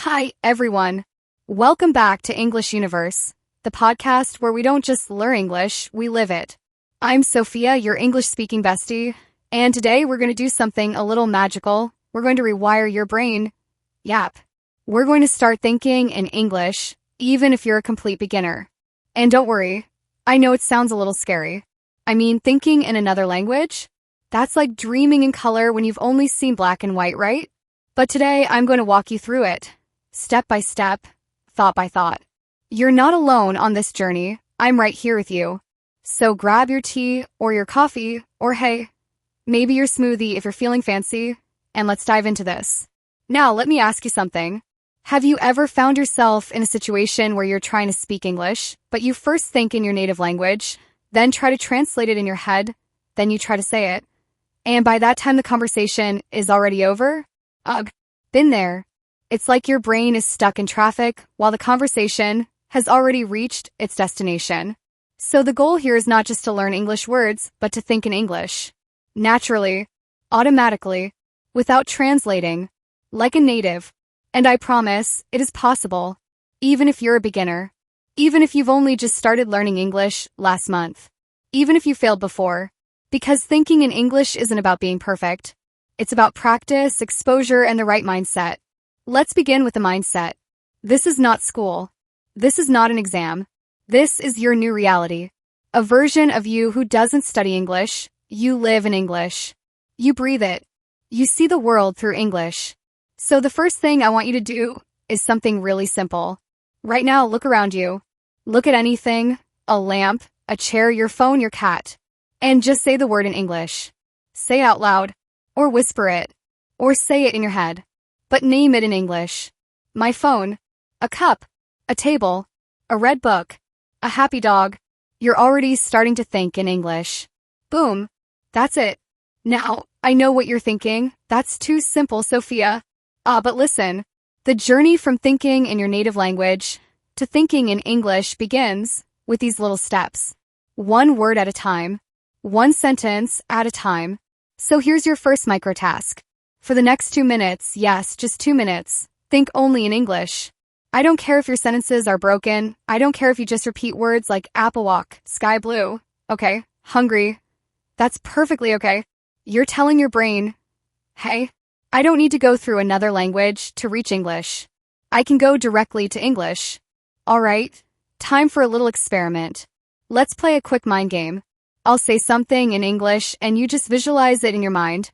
Hi, everyone. Welcome back to English Universe, the podcast where we don't just learn English, we live it. I'm Sofia, your English-speaking bestie, and today we're going to do something a little magical. We're going to rewire your brain. Yep. We're going to start thinking in English, even if you're a complete beginner. And don't worry, I know it sounds a little scary. I mean, thinking in another language? That's like dreaming in color when you've only seen black and white, right? But today, I'm going to walk you through it. Step by step, thought by thought. You're not alone on this journey. I'm right here with you. So grab your tea or your coffee, or hey, maybe your smoothie if you're feeling fancy, and let's dive into this. Now, let me ask you something. Have you ever found yourself in a situation where you're trying to speak English, but you first think in your native language, then try to translate it in your head, then you try to say it, and by that time the conversation is already over? Ugh, been there. It's like your brain is stuck in traffic while the conversation has already reached its destination. So the goal here is not just to learn English words, but to think in English. Naturally, automatically, without translating, like a native. And I promise, it is possible, even if you're a beginner. Even if you've only just started learning English last month. Even if you failed before. Because thinking in English isn't about being perfect. It's about practice, exposure, and the right mindset. Let's begin with the mindset. This is not school. This is not an exam. This is your new reality. A version of you who doesn't study English. You live in English. You breathe it. You see the world through English. So the first thing I want you to do is something really simple. Right now, look around you. Look at anything, a lamp, a chair, your phone, your cat, and just say the word in English. Say it out loud, or whisper it, or say it in your head. But name it in English. My phone, a cup, a table, a red book, a happy dog. You're already starting to think in English. Boom. That's it. Now, I know what you're thinking. That's too simple, Sofia. But listen. The journey from thinking in your native language to thinking in English begins with these little steps. One word at a time. One sentence at a time. So here's your first micro task. For the next 2 minutes, yes, just 2 minutes, think only in English. I don't care if your sentences are broken. I don't care if you just repeat words like apple walk, sky blue, okay, hungry. That's perfectly okay. You're telling your brain, hey, I don't need to go through another language to reach English. I can go directly to English. All right, time for a little experiment. Let's play a quick mind game. I'll say something in English and you just visualize it in your mind.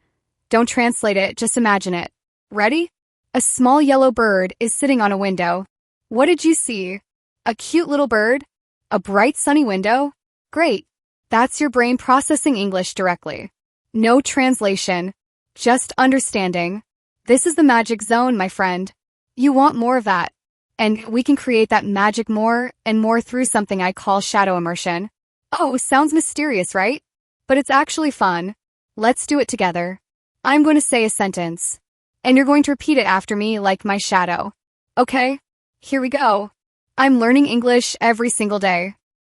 Don't translate it, just imagine it. Ready? A small yellow bird is sitting on a window. What did you see? A cute little bird? A bright sunny window? Great. That's your brain processing English directly. No translation. Just understanding. This is the magic zone, my friend. You want more of that. And we can create that magic more and more through something I call shadow immersion. Oh, sounds mysterious, right? But it's actually fun. Let's do it together. I'm going to say a sentence, and you're going to repeat it after me like my shadow. Okay? Here we go. I'm learning English every single day.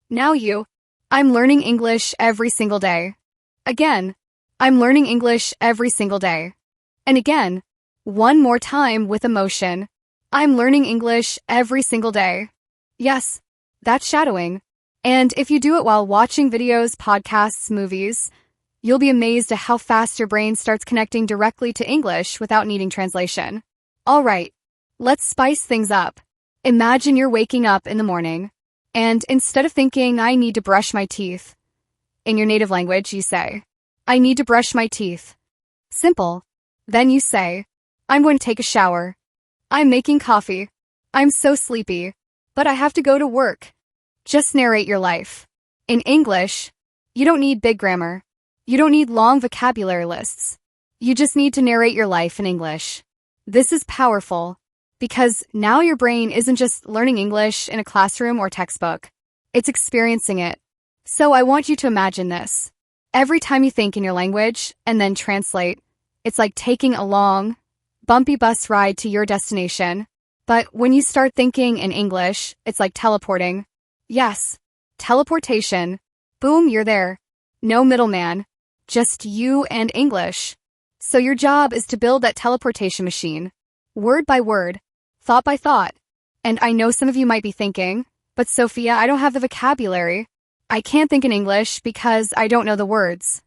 Now you. I'm learning English every single day. Again. I'm learning English every single day. And again. One more time with emotion. I'm learning English every single day. Yes, that's shadowing. And if you do it while watching videos, podcasts, movies, you'll be amazed at how fast your brain starts connecting directly to English without needing translation. All right, let's spice things up. Imagine you're waking up in the morning, and instead of thinking, I need to brush my teeth, in your native language, you say, I need to brush my teeth. Simple. Then you say, I'm going to take a shower. I'm making coffee. I'm so sleepy, but I have to go to work. Just narrate your life. In English, you don't need big grammar. You don't need long vocabulary lists. You just need to narrate your life in English. This is powerful because now your brain isn't just learning English in a classroom or textbook. It's experiencing it. So I want you to imagine this. Every time you think in your language and then translate, it's like taking a long, bumpy bus ride to your destination. But when you start thinking in English, it's like teleporting. Yes, teleportation. Boom, you're there. No middleman. Just you and English. So your job is to build that teleportation machine. Word by word. thought by thought. And I know some of you might be thinking, but Sophia, I don't have the vocabulary. I can't think in English because I don't know the words.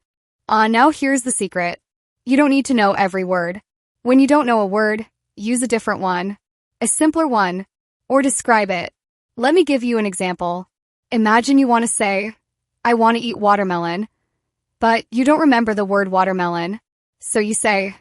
Now here's the secret. You don't need to know every word. When you don't know a word, use a different one, a simpler one, or describe it. Let me give you an example. Imagine you want to say, I want to eat watermelon, but you don't remember the word watermelon. So you say,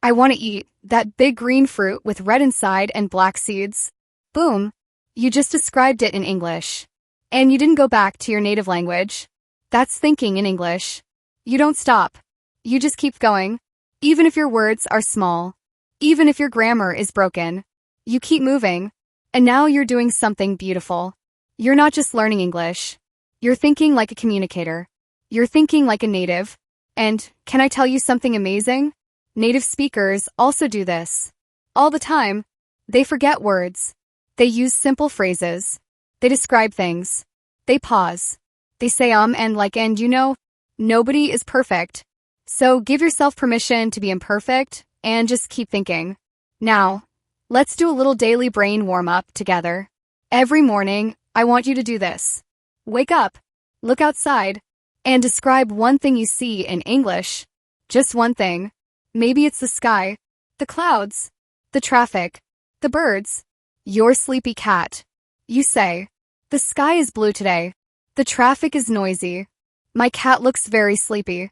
I want to eat that big green fruit with red inside and black seeds. Boom. You just described it in English. And you didn't go back to your native language. That's thinking in English. You don't stop. You just keep going. Even if your words are small. Even if your grammar is broken. You keep moving. And now you're doing something beautiful. You're not just learning English. You're thinking like a communicator. You're thinking like a native. And can I tell you something amazing? Native speakers also do this. All the time. They forget words. They use simple phrases. They describe things. They pause. They say and like and you know, nobody is perfect. So give yourself permission to be imperfect and just keep thinking. Now, let's do a little daily brain warm-up together. Every morning, I want you to do this. Wake up, look outside, and describe one thing you see in English. Just one thing. Maybe it's the sky, the clouds, the traffic, the birds, your sleepy cat. You say, the sky is blue today. The traffic is noisy. My cat looks very sleepy.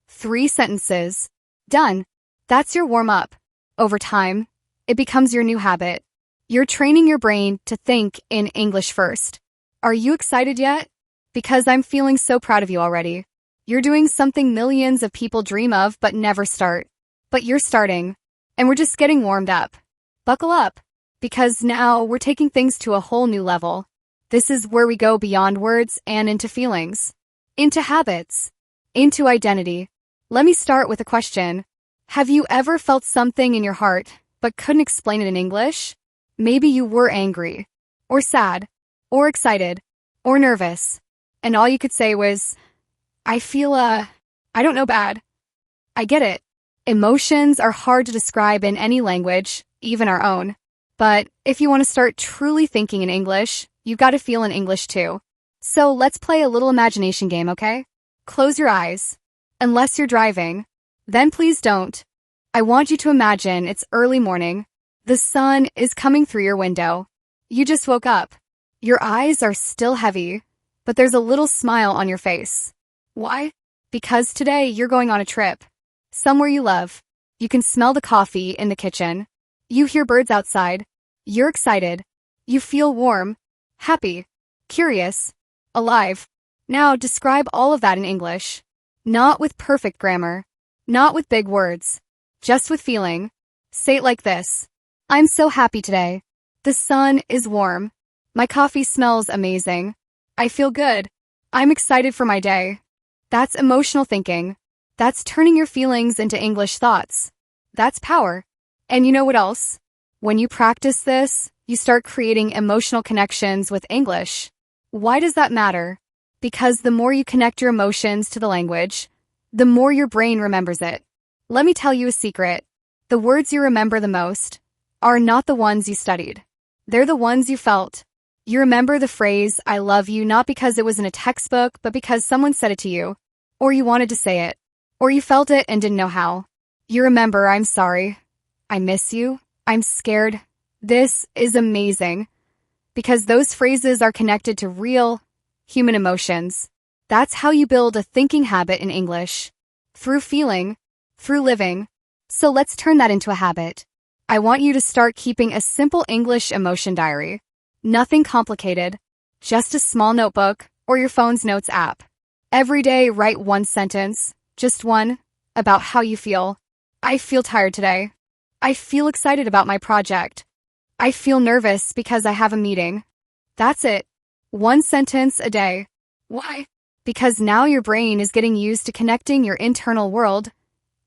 3 sentences. Done. That's your warm-up. Over time, it becomes your new habit. You're training your brain to think in English first. Are you excited yet? Because I'm feeling so proud of you already. You're doing something millions of people dream of but never start. But you're starting. And we're just getting warmed up. Buckle up. Because now we're taking things to a whole new level. This is where we go beyond words and into feelings. Into habits. Into identity. Let me start with a question. Have you ever felt something in your heart but couldn't explain it in English? Maybe you were angry, or sad, or excited, or nervous, and all you could say was, I feel, I don't know bad. I get it. Emotions are hard to describe in any language, even our own. But if you want to start truly thinking in English, you've got to feel in English too. So let's play a little imagination game, okay? Close your eyes. Unless you're driving. Then please don't. I want you to imagine it's early morning. The sun is coming through your window. You just woke up. Your eyes are still heavy, but there's a little smile on your face. Why? Because today you're going on a trip. Somewhere you love. You can smell the coffee in the kitchen. You hear birds outside. You're excited. You feel warm, happy, curious, alive. Now describe all of that in English. Not with perfect grammar. Not with big words. Just with feeling. Say it like this. I'm so happy today. The sun is warm. My coffee smells amazing. I feel good. I'm excited for my day. That's emotional thinking. That's turning your feelings into English thoughts. That's power. And you know what else? When you practice this, you start creating emotional connections with English. Why does that matter? Because the more you connect your emotions to the language, the more your brain remembers it. Let me tell you a secret. The words you remember the most are not the ones you studied. They're the ones you felt. You remember the phrase, I love you, not because it was in a textbook, but because someone said it to you, or you wanted to say it, or you felt it and didn't know how. You remember, I'm sorry, I miss you, I'm scared. This is amazing. Because those phrases are connected to real, human emotions. That's how you build a thinking habit in English. Through feeling, through living. So let's turn that into a habit. I want you to start keeping a simple English emotion diary. Nothing complicated. Just a small notebook or your phone's notes app. Every day, write one sentence, just one, about how you feel. I feel tired today. I feel excited about my project. I feel nervous because I have a meeting. That's it. One sentence a day. Why? Because now your brain is getting used to connecting your internal world,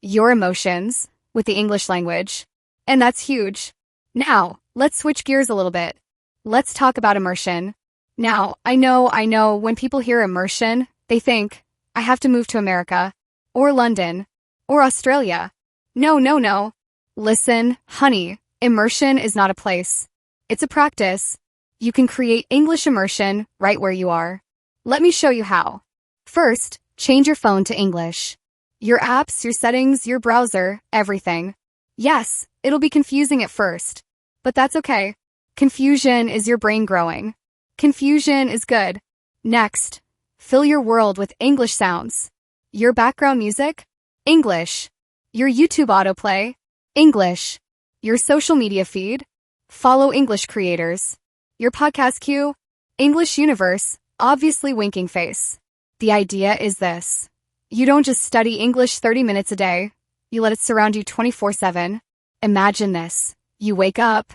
your emotions, with the English language. And that's huge. Now, let's switch gears a little bit. Let's talk about immersion. Now, I know, when people hear immersion, they think, I have to move to America, or London, or Australia. No. Listen, honey, Immersion is not a place. It's a practice. You can create English immersion right where you are. Let me show you how. First, change your phone to English. Your apps, your settings, your browser, everything. Yes, it'll be confusing at first, but that's okay. Confusion is your brain growing. Confusion is good. Next, fill your world with English sounds. Your background music? English. Your YouTube autoplay? English. Your social media feed? Follow English creators. Your podcast queue? English universe, obviously winking face. The idea is this. You don't just study English 30 minutes a day. You let it surround you 24/7. Imagine this. You wake up.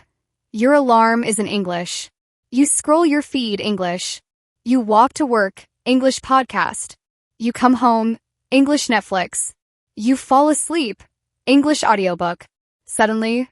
Your alarm is in English. You scroll your feed English. You walk to work, English podcast. You come home, English Netflix. You fall asleep, English audiobook. Suddenly,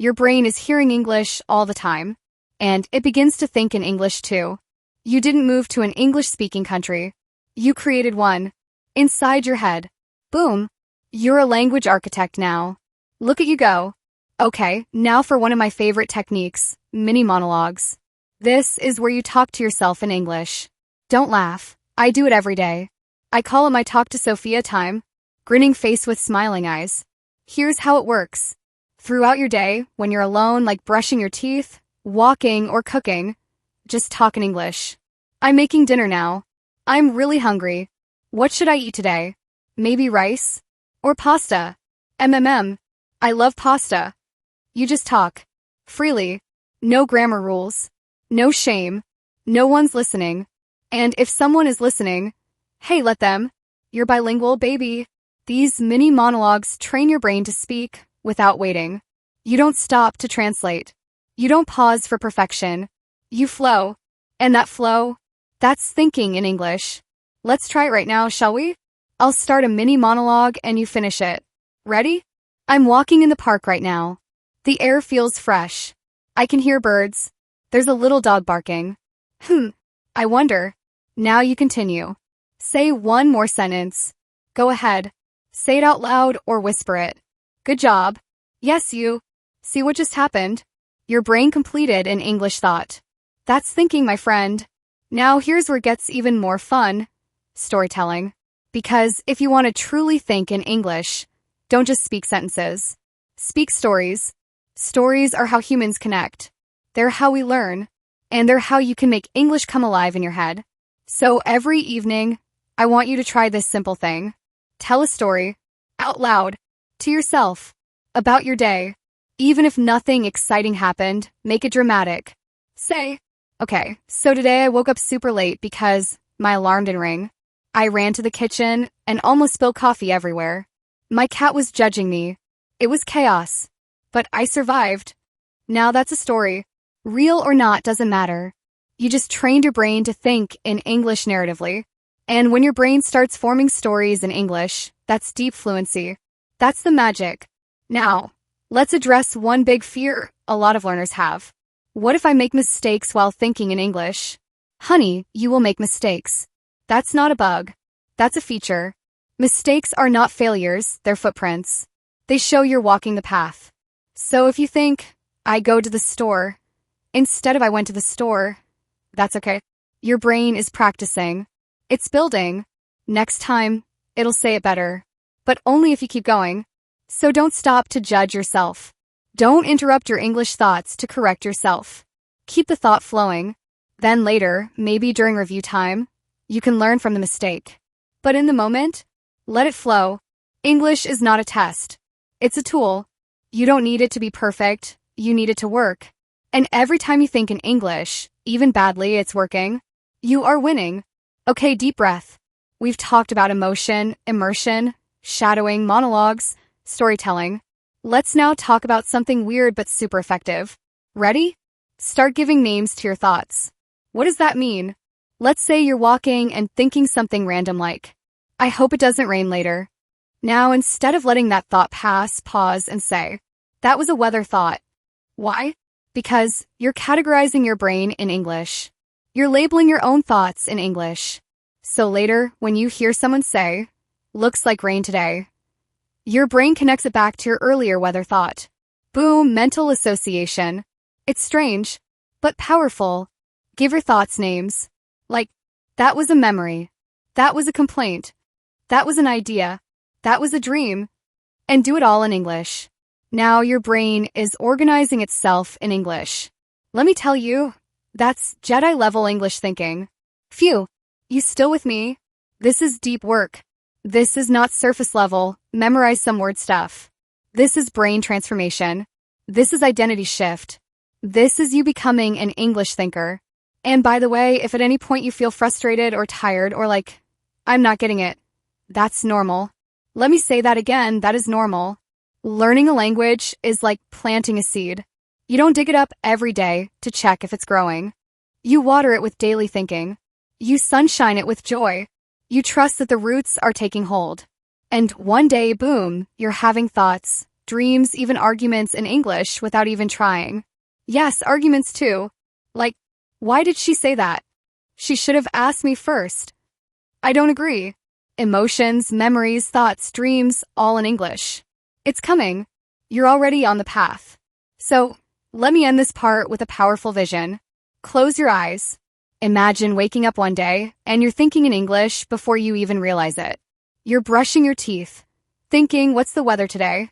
your brain is hearing English all the time, and it begins to think in English too. You didn't move to an English-speaking country. You created one. Inside your head. Boom. You're a language architect now. Look at you go. Okay, now for one of my favorite techniques, mini monologues. This is where you talk to yourself in English. Don't laugh. I do it every day. I call it my talk to Sofia time. Grinning face with smiling eyes. Here's how it works. Throughout your day, when you're alone, like brushing your teeth, walking, or cooking, just talk in English. I'm making dinner now. I'm really hungry. What should I eat today? Maybe rice? Or pasta? I love pasta. You just talk. Freely. No grammar rules. No shame. No one's listening. And if someone is listening, hey, let them. You're bilingual, baby. These mini monologues train your brain to speak without waiting. You don't stop to translate. You don't pause for perfection. You flow. And that flow, that's thinking in English. Let's try it right now, shall we? I'll start a mini monologue and you finish it. Ready? I'm walking in the park right now. The air feels fresh. I can hear birds. There's a little dog barking. I wonder. Now you continue. Say one more sentence. Go ahead. Say it out loud or whisper it. Good job. Yes, you. See what just happened? Your brain completed an English thought. That's thinking, my friend. Now here's where it gets even more fun. Storytelling. Because if you want to truly think in English, don't just speak sentences. Speak stories. Stories are how humans connect. They're how we learn. And they're how you can make English come alive in your head. So every evening, I want you to try this simple thing. Tell a story, out loud, to yourself, about your day. Even if nothing exciting happened, make it dramatic. Say, okay, so today I woke up super late because my alarm didn't ring. I ran to the kitchen and almost spilled coffee everywhere. My cat was judging me. It was chaos. But I survived. Now that's a story. Real or not doesn't matter. You just trained your brain to think in English narratively. And when your brain starts forming stories in English, that's deep fluency. That's the magic. Now, let's address one big fear a lot of learners have. What if I make mistakes while thinking in English? Honey, you will make mistakes. That's not a bug. That's a feature. Mistakes are not failures, they're footprints. They show you're walking the path. So if you think, I go to the store, instead of I went to the store, that's okay. Your brain is practicing. It's building. Next time, it'll say it better. But only if you keep going. So don't stop to judge yourself. Don't interrupt your English thoughts to correct yourself. Keep the thought flowing. Then later, maybe during review time, you can learn from the mistake. But in the moment, let it flow. English is not a test. It's a tool. You don't need it to be perfect. You need it to work. And every time you think in English, even badly, it's working. You are winning. Okay, deep breath. We've talked about emotion, immersion, shadowing, monologues, storytelling. Let's now talk about something weird but super effective. Ready? Start giving names to your thoughts. What does that mean? Let's say you're walking and thinking something random like, I hope it doesn't rain later. Now, instead of letting that thought pass, pause and say, that was a weather thought. Why? Because you're categorizing your brain in English. You're labeling your own thoughts in English. So later, when you hear someone say, looks like rain today, your brain connects it back to your earlier weather thought. Boom, mental association. It's strange, but powerful. Give your thoughts names. Like, that was a memory. That was a complaint. That was an idea. That was a dream. And do it all in English. Now your brain is organizing itself in English. Let me tell you, that's Jedi-level English thinking. Phew, you still with me? This is deep work. This is not surface level, memorize some word stuff. This is brain transformation. This is identity shift. This is you becoming an English thinker. And by the way, if at any point you feel frustrated or tired or like, I'm not getting it, that's normal. Let me say that again, that is normal. Learning a language is like planting a seed. You don't dig it up every day to check if it's growing. You water it with daily thinking. You sunshine it with joy. You trust that the roots are taking hold. And one day, boom, you're having thoughts, dreams, even arguments in English without even trying. Yes, arguments too. Like, why did she say that? She should have asked me first. I don't agree. Emotions, memories, thoughts, dreams, all in English. It's coming. You're already on the path. So, let me end this part with a powerful vision. Close your eyes. Imagine waking up one day and you're thinking in English before you even realize it. You're brushing your teeth, thinking, what's the weather today?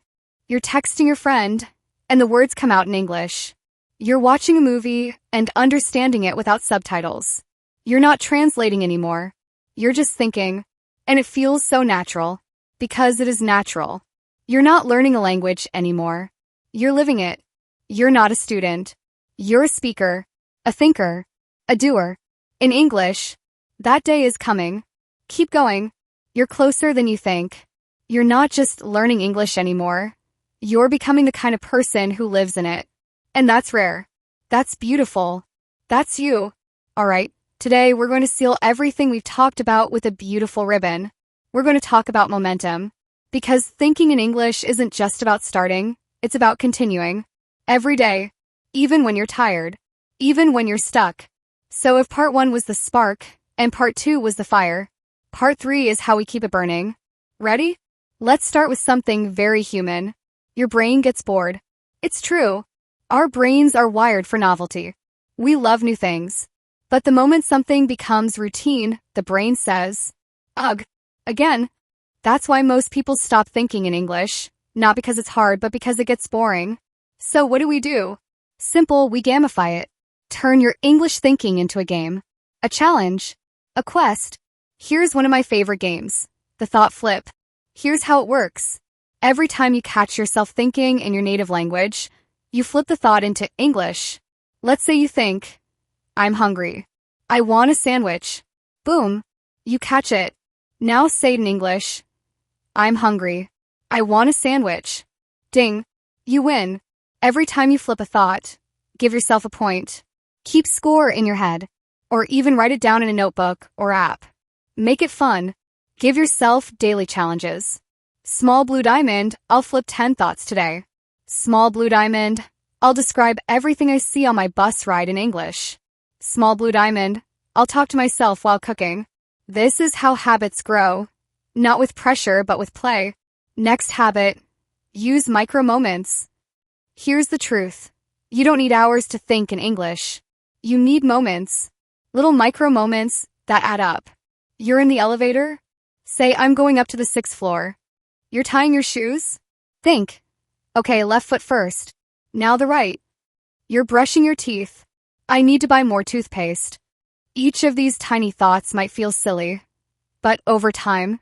You're texting your friend, and the words come out in English. You're watching a movie and understanding it without subtitles. You're not translating anymore. You're just thinking, and it feels so natural, because it is natural. You're not learning a language anymore. You're living it. You're not a student. You're a speaker, a thinker, a doer. In English, that day is coming. Keep going. You're closer than you think. You're not just learning English anymore. You're becoming the kind of person who lives in it. And that's rare. That's beautiful. That's you. All right, today we're going to seal everything we've talked about with a beautiful ribbon. We're going to talk about momentum. Because thinking in English isn't just about starting, it's about continuing. Every day. Even when you're tired. Even when you're stuck. So if part 1 was the spark, and part 2 was the fire, part 3 is how we keep it burning. Ready? Let's start with something very human. Your brain gets bored. It's true. Our brains are wired for novelty. We love new things. But the moment something becomes routine, the brain says, ugh, again. That's why most people stop thinking in English, not because it's hard, but because it gets boring. So what do? Simple, we gamify it. Turn your English thinking into a game. A challenge. A quest. Here's one of my favorite games. The thought flip. Here's how it works. Every time you catch yourself thinking in your native language, you flip the thought into English. Let's say you think, I'm hungry. I want a sandwich. Boom. You catch it. Now say it in English. I'm hungry. I want a sandwich. Ding. You win. Every time you flip a thought, give yourself a point. Keep score in your head, or even write it down in a notebook or app. Make it fun. Give yourself daily challenges. Small blue diamond, I'll flip 10 thoughts today. Small blue diamond, I'll describe everything I see on my bus ride in English. Small blue diamond, I'll talk to myself while cooking. This is how habits grow. Not with pressure, but with play. Next habit, use micro moments. Here's the truth. You don't need hours to think in English. You need moments. Little micro moments that add up. You're in the elevator? Say, I'm going up to the 6th floor. You're tying your shoes? Think. Okay, left foot first. Now the right. You're brushing your teeth. I need to buy more toothpaste. Each of these tiny thoughts might feel silly, but over time,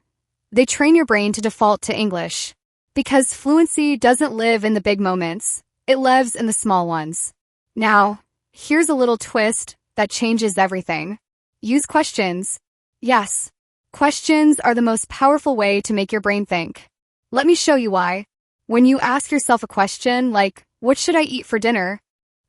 they train your brain to default to English. Because fluency doesn't live in the big moments, it lives in the small ones. Now, here's a little twist that changes everything. Use questions. Yes, questions are the most powerful way to make your brain think. Let me show you why. When you ask yourself a question like, what should I eat for dinner?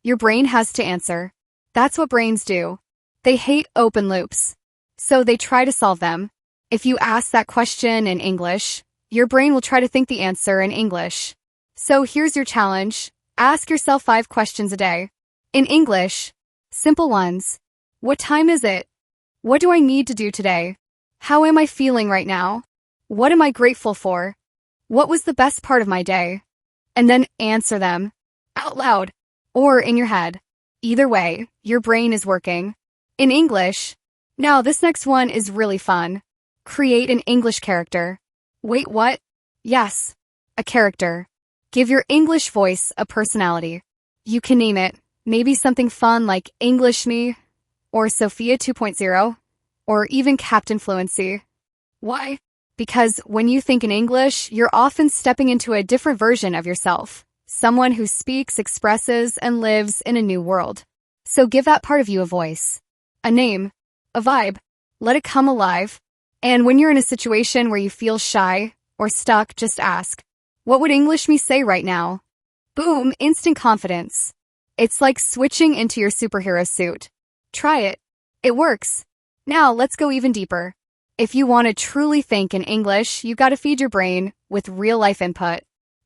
Your brain has to answer. That's what brains do. They hate open loops. So they try to solve them. If you ask that question in English, your brain will try to think the answer in English. So here's your challenge. Ask yourself 5 questions a day. In English. Simple ones. What time is it? What do I need to do today? How am I feeling right now? What am I grateful for? What was the best part of my day? And then answer them. out loud, or in your head. Either way, your brain is working. In English. Now, this next one is really fun. Create an English character. Wait, what? Yes, a character. Give your English voice a personality. You can name it, maybe something fun like English Me, or Sofia 2.0, or even Captain Fluency. Why? Because when you think in English, you're often stepping into a different version of yourself, someone who speaks, expresses, and lives in a new world. So give that part of you a voice, a name, a vibe. Let it come alive. And when you're in a situation where you feel shy or stuck, just ask, what would English Me say right now? Boom, instant confidence. It's like switching into your superhero suit. Try it. It works. Now let's go even deeper. If you want to truly think in English, you gotta feed your brain with real-life input.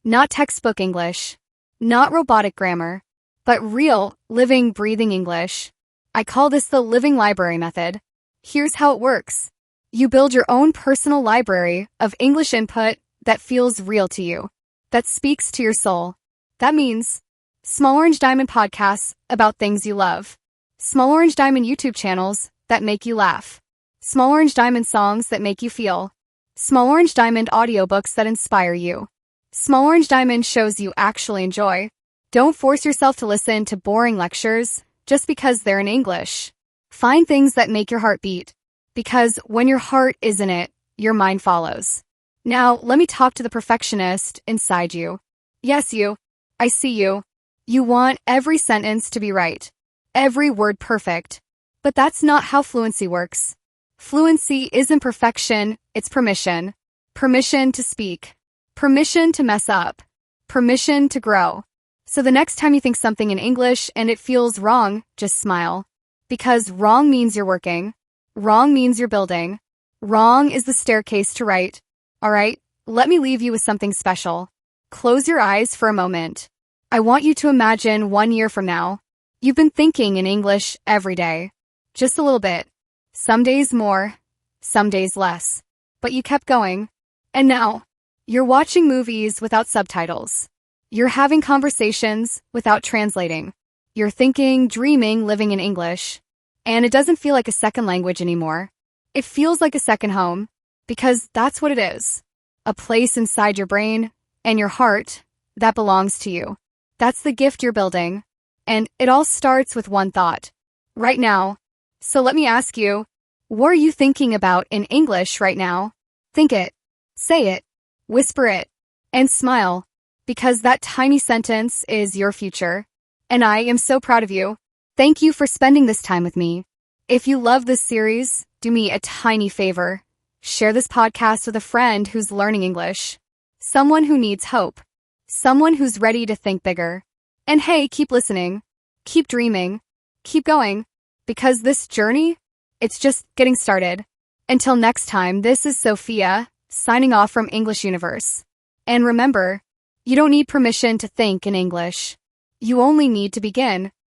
Not textbook English. Not robotic grammar. But real, living, breathing English. I call this the living library method. Here's how it works. You build your own personal library of English input that feels real to you, that speaks to your soul. That means Small Orange Diamond podcasts about things you love. Small Orange Diamond YouTube channels that make you laugh. Small Orange Diamond songs that make you feel. Small Orange Diamond audiobooks that inspire you. Small Orange Diamond shows you actually enjoy. Don't force yourself to listen to boring lectures just because they're in English. Find things that make your heart beat. Because when your heart is in it, your mind follows. Now, let me talk to the perfectionist inside you. Yes, you. I see you. You want every sentence to be right. Every word perfect. But that's not how fluency works. Fluency isn't perfection, it's permission. Permission to speak. Permission to mess up. Permission to grow. So the next time you think something in English and it feels wrong, just smile. Because wrong means you're working. Wrong means you're building. Wrong is the staircase to right. All right, let me leave you with something special. Close your eyes for a moment. I want you to imagine 1 year from now. You've been thinking in English every day. Just a little bit. Some days more, some days less. But you kept going. And now, you're watching movies without subtitles. You're having conversations without translating. You're thinking, dreaming, living in English. And it doesn't feel like a second language anymore. It feels like a second home. Because that's what it is. A place inside your brain and your heart that belongs to you. That's the gift you're building. And it all starts with one thought. Right now. So let me ask you, what are you thinking about in English right now? Think it. Say it. Whisper it. And smile. Because that tiny sentence is your future. And I am so proud of you. Thank you for spending this time with me. If you love this series, do me a tiny favor. Share this podcast with a friend who's learning English. Someone who needs hope. Someone who's ready to think bigger. And hey, keep listening. Keep dreaming. Keep going. Because this journey, it's just getting started. Until next time, this is Sofia, signing off from English Universe. And remember, you don't need permission to think in English. You only need to begin.